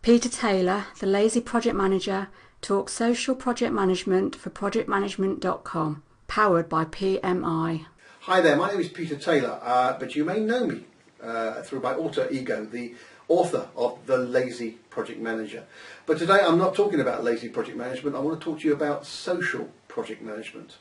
Peter Taylor, the Lazy Project Manager, talks social project management for projectmanagement.com, powered by PMI. Hi there, my name is Peter Taylor, but you may know me through my alter ego, the author of The Lazy Project Manager. But today I'm not talking about lazy project management, I want to talk to you about social project management.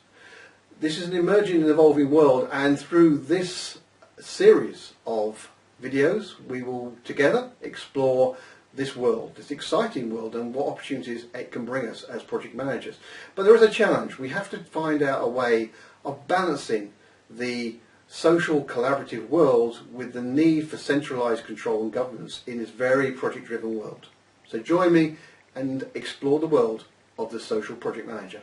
This is an emerging and evolving world, and through this series of videos we will together explore this world, this exciting world, and what opportunities it can bring us as project managers. But there is a challenge. We have to find out a way of balancing the social collaborative world with the need for centralised control and governance in this very project driven world. So join me and explore the world of the social project manager.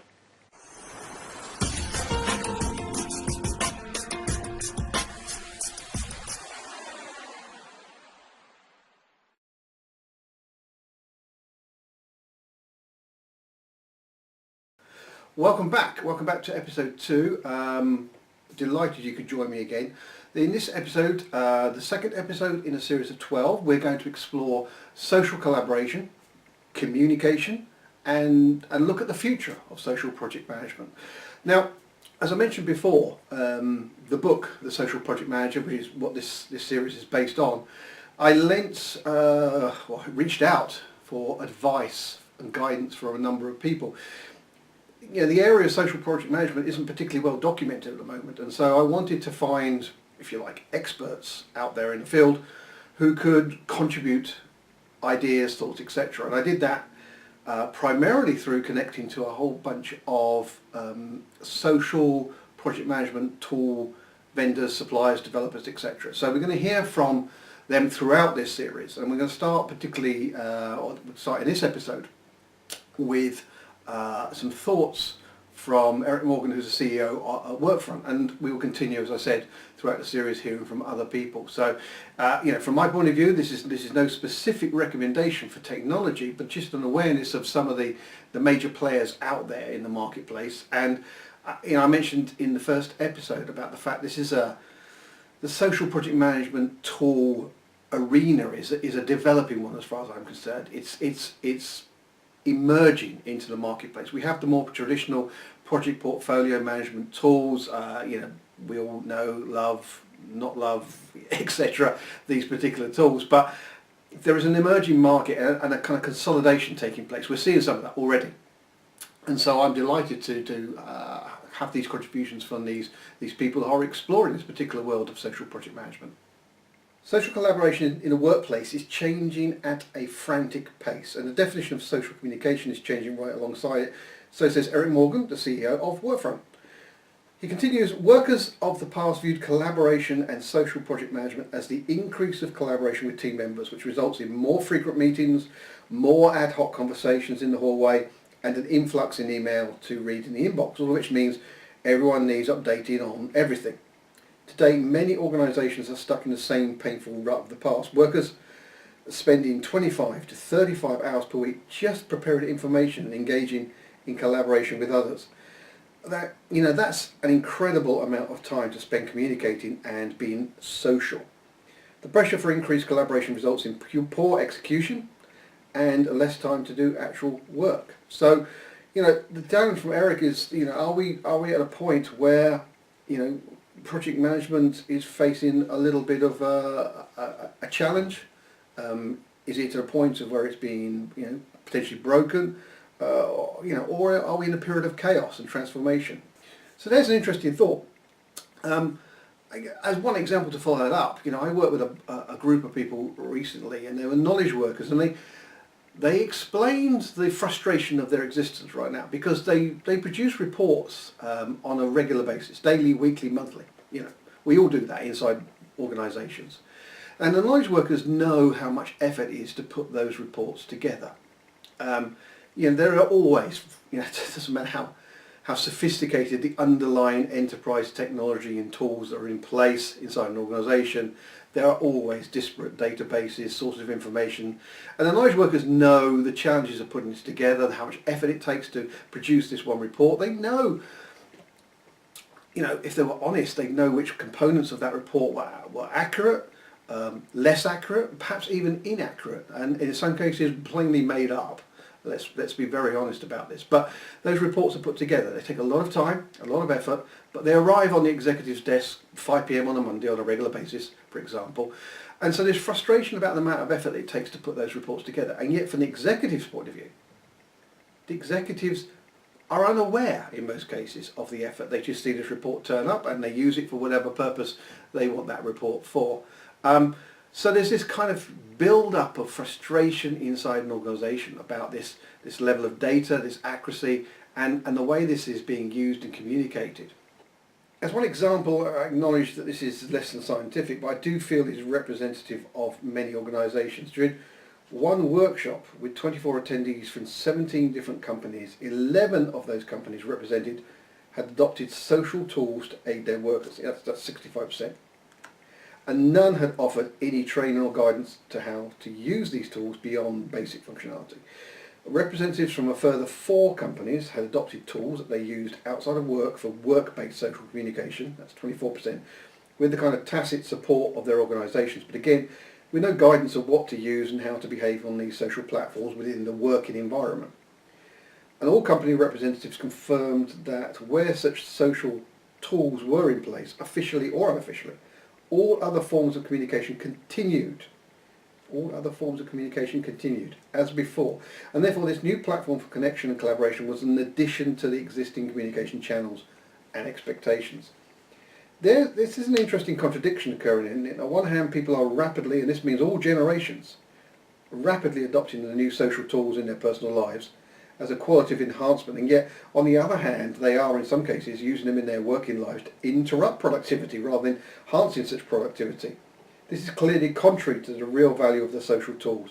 Welcome back to episode 2. Delighted you could join me again. In this episode, the second episode in a series of 12, we're going to explore social collaboration, communication, and look at the future of social project management. Now, as I mentioned before, the book, The Social Project Manager, which is what this series is based on, I reached out for advice and guidance from a number of people. You know, the area of social project management isn't particularly well documented at the moment, and so I wanted to find, if you like, experts out there in the field who could contribute ideas, thoughts, etc. And I did that primarily through connecting to a whole bunch of social project management tool vendors, suppliers, developers, etc. So we're going to hear from them throughout this series, and we're going to start particularly, or start in this episode, with some thoughts from Eric Morgan, who's the CEO at Workfront, and we will continue, as I said, throughout the series hearing from other people. So, from my point of view, this is no specific recommendation for technology, but just an awareness of some of the major players out there in the marketplace. And I mentioned in the first episode about the fact this is the social project management tool arena is a developing one as far as I'm concerned. It's emerging into the marketplace. We have the more traditional project portfolio management tools, we all know, love, not love, etc., these particular tools, but there is an emerging market and a kind of consolidation taking place. We're seeing some of that already, and so I'm delighted to have these contributions from these people who are exploring this particular world of social project management. Social collaboration in a workplace is changing at a frantic pace, and the definition of social communication is changing right alongside it. So says Eric Morgan, the CEO of Workfront. He continues, workers of the past viewed collaboration and social project management as the increase of collaboration with team members, which results in more frequent meetings, more ad hoc conversations in the hallway, and an influx in email to read in the inbox, all of which means everyone needs updating on everything. Today, many organisations are stuck in the same painful rut of the past. Workers are spending 25 to 35 hours per week just preparing information and engaging in collaboration with others. That's an incredible amount of time to spend communicating and being social. The pressure for increased collaboration results in poor execution and less time to do actual work. So, the challenge from Eric is, are we at a point where, project management is facing a little bit of a challenge? Is it to a point of where it's being potentially broken, or are we in a period of chaos and transformation? So there's an interesting thought. As one example to follow that up, I worked with a group of people recently, and they were knowledge workers, and they explained the frustration of their existence right now because they produce reports on a regular basis, daily, weekly, monthly. We all do that inside organisations. And the knowledge workers know how much effort it is to put those reports together. There are always, it doesn't matter how sophisticated the underlying enterprise technology and tools that are in place inside an organisation, there are always disparate databases, sources of information, and the knowledge workers know the challenges of putting this together, how much effort it takes to produce this one report. They know, if they were honest, they'd know which components of that report were accurate, less accurate, perhaps even inaccurate, and in some cases plainly made up. Let's be very honest about this. But those reports are put together. They take a lot of time, a lot of effort, but they arrive on the executive's desk 5 p.m. on a Monday on a regular basis, for example. And so there's frustration about the amount of effort it takes to put those reports together. And yet from the executive's point of view, the executives are unaware in most cases of the effort. They just see this report turn up and they use it for whatever purpose they want that report for. So there's this kind of build-up of frustration inside an organisation about this level of data, this accuracy, and the way this is being used and communicated. As one example, I acknowledge that this is less than scientific, but I do feel it's representative of many organisations. During one workshop with 24 attendees from 17 different companies, 11 of those companies represented had adopted social tools to aid their workers. That's 65%. And none had offered any training or guidance to how to use these tools beyond basic functionality. Representatives from a further 4 companies had adopted tools that they used outside of work for work-based social communication, that's 24%, with the kind of tacit support of their organisations. But again, with no guidance of what to use and how to behave on these social platforms within the working environment. And all company representatives confirmed that where such social tools were in place, officially or unofficially, all other forms of communication continued. All other forms of communication continued as before. And therefore this new platform for connection and collaboration was an addition to the existing communication channels and expectations. This is an interesting contradiction occurring in it. On one hand, people are rapidly, and this means all generations, rapidly adopting the new social tools in their personal lives as a qualitative enhancement, and yet on the other hand they are in some cases using them in their working lives to interrupt productivity rather than enhancing such productivity. This is clearly contrary to the real value of the social tools,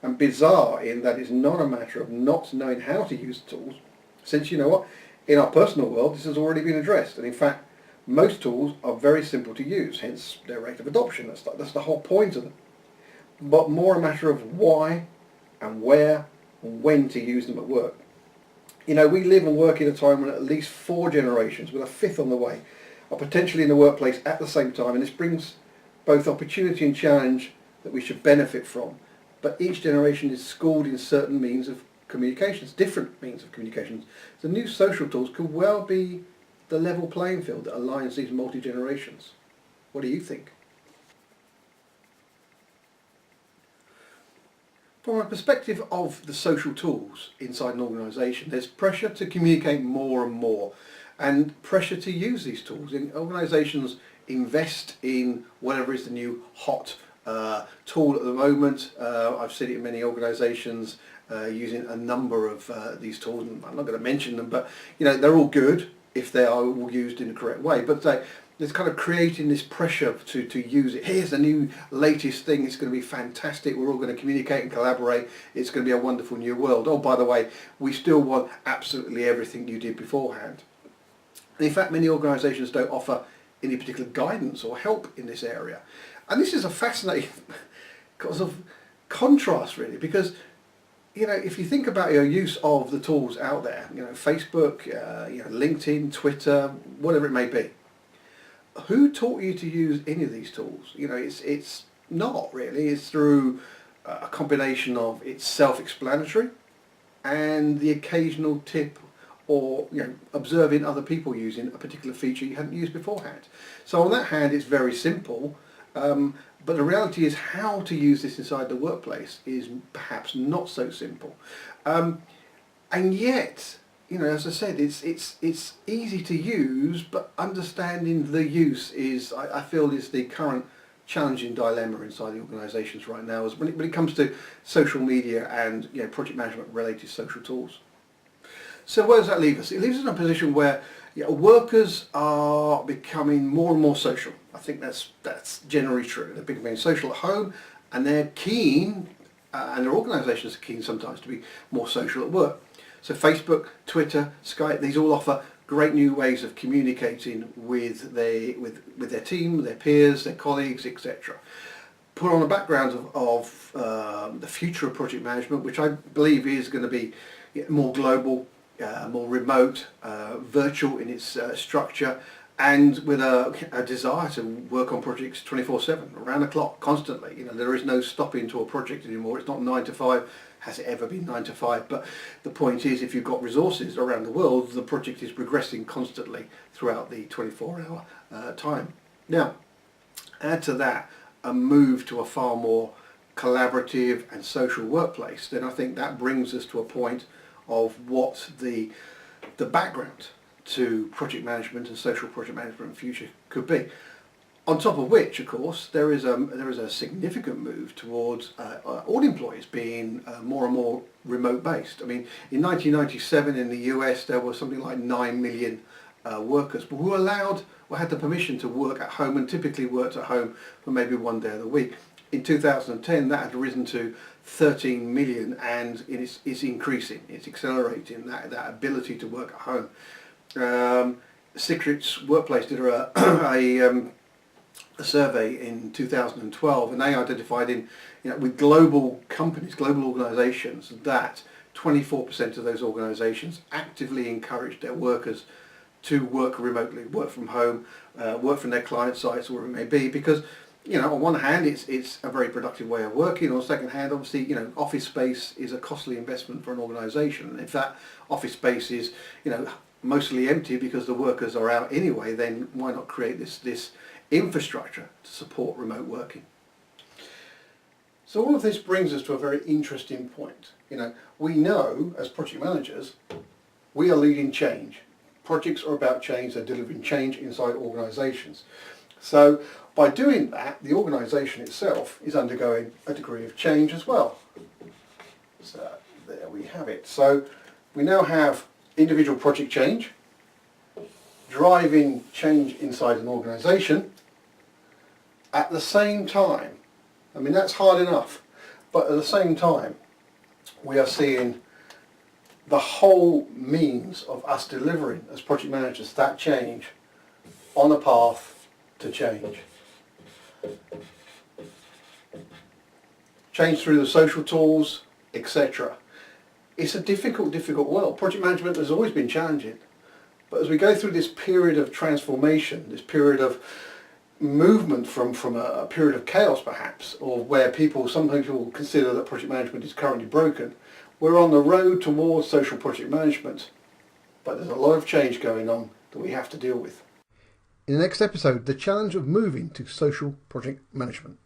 and bizarre in that it's not a matter of not knowing how to use the tools, since you know what, in our personal world this has already been addressed, and in fact most tools are very simple to use, hence their rate of adoption. That's the whole point of them. But more a matter of why and where and when to use them at work. You know, we live and work in a time when at least 4 generations, with a 5th on the way, are potentially in the workplace at the same time, and this brings both opportunity and challenge that we should benefit from. But each generation is schooled in certain means of communications, different means of communications. The new social tools could well be the level playing field that aligns these multi-generations. What do you think? From a perspective of the social tools inside an organisation, there's pressure to communicate more and more, and pressure to use these tools. And organisations invest in whatever is the new hot tool at the moment. I've seen it in many organisations using a number of these tools, and I'm not going to mention them, but you know, they're all good if they are all used in the correct way. But it's kind of creating this pressure to use it. Here's the new latest thing, it's going to be fantastic, we're all going to communicate and collaborate, it's going to be a wonderful new world. Oh, by the way, we still want absolutely everything you did beforehand. And in fact, many organisations don't offer any particular guidance or help in this area. And this is a fascinating cause of contrast, really, because you know, if you think about your use of the tools out there, you know, Facebook, you know, LinkedIn, Twitter, whatever it may be, who taught you to use any of these tools? You know, it's not really. It's through a combination of it's self-explanatory and the occasional tip, or you know, observing other people using a particular feature you hadn't used beforehand. So on that hand, it's very simple. But the reality is how to use this inside the workplace is perhaps not so simple. And yet, you know, as I said, it's easy to use, but understanding the use is, I feel, is the current challenging dilemma inside the organisations right now, when it comes to social media and, you know, project management related social tools. So where does that leave us? It leaves us in a position where, you know, workers are becoming more and more social. I think that's generally true. They're becoming social at home, and they're keen, and their organisations are keen sometimes to be more social at work. So Facebook, Twitter, Skype, these all offer great new ways of communicating with their team, their peers, their colleagues, etc. Put on the background of the future of project management, which I believe is going to be more global, more remote, virtual in its structure, and with a desire to work on projects 24/7, around the clock, constantly. You know, there is no stopping to a project anymore. It's not 9 to 5. Has it ever been 9 to 5? But the point is, if you've got resources around the world, the project is progressing constantly throughout the 24-hour time. Now, add to that a move to a far more collaborative and social workplace, then I think that brings us to a point of what the background to project management and social project management in the future could be. On top of which, of course, there is a significant move towards all employees being more and more remote based. I mean, in 1997 in the US there was something like 9 million workers who were had the permission to work at home, and typically worked at home for maybe one day of the week. In 2010 that had risen to 13 million, and it's increasing, it's accelerating, that ability to work at home. Citrix Workplace did a survey in 2012, and they identified with global companies, global organisations, that 24% of those organisations actively encouraged their workers to work remotely, work from home, work from their client sites, or whatever it may be, because on one hand it's a very productive way of working. On the second hand, obviously, office space is a costly investment for an organisation, and if that office space is mostly empty because the workers are out anyway, then why not create this infrastructure to support remote working? So all of this brings us to a very interesting point. We know as project managers we are leading change. Projects are about change, they're delivering change inside organisations. So by doing that, the organisation itself is undergoing a degree of change as well. So there we have it. So we now have individual project change, driving change inside an organisation. At the same time, I mean that's hard enough, but at the same time we are seeing the whole means of us delivering as project managers that change on a path to change. Change through the social tools, etc. It's a difficult world. Project management has always been challenging, but as we go through this period of transformation, this period of movement from a period of chaos perhaps, or where some people consider that project management is currently broken, we're on the road towards social project management, but there's a lot of change going on that we have to deal with. In the next episode, the challenge of moving to social project management.